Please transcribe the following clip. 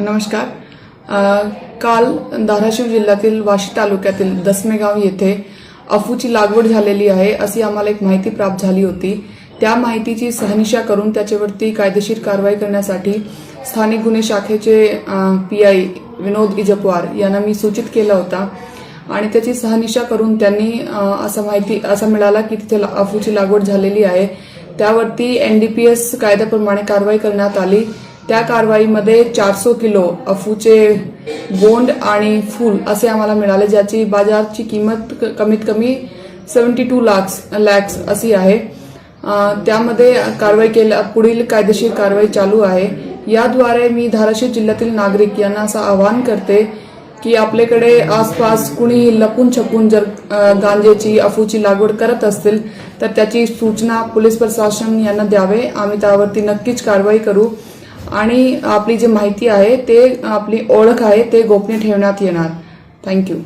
नमस्कार. काल धाराशिव जिल्ह्यातील वाशी तालुक्यातील दसमेगाव येथे अफूची लागवड झालेली आहे अशी आम्हाला एक माहिती प्राप्त झाली होती. त्या माहितीची शहानिशा करून त्याच्यावरती कायदेशीर कारवाई करण्यासाठी स्थानिक गुन्हे शाखेचे पीआय विनोद इजपवार यांना मी सूचित केला होता आणि त्याची शहानिशा करून त्यांनी असं मिळाला की तिथे अफूची लागवड झालेली आहे. त्यावरती एनडीपीएस कायद्याप्रमाणे कारवाई करण्यात आली. त्या कारवाईमध्ये 400 किलो अफूचे बोंड आणि फूल असे आम्हाला मिळाले, ज्याची बाजारची किंमत कमीत कमी 72 लाख अशी आहे. त्यामध्ये कारवाई पुढील कायदेशीर कारवाई चालू आहे. याद्वारे मी धाराशिव जिल्ह्यातील नागरिक यांना असं आवाहन करते की आपल्याकडे आसपास कुणीही लपून छपून जर गांजेची अफूची लागवड करत असतील तर त्याची सूचना पोलीस प्रशासन यांना द्यावे. आम्ही त्यावरती नक्कीच कारवाई करू आणि आपली जी माहिती आहे ते आपली ओळख आहे ते गोपनीय ठेवण्यात येणार. थँक्यू.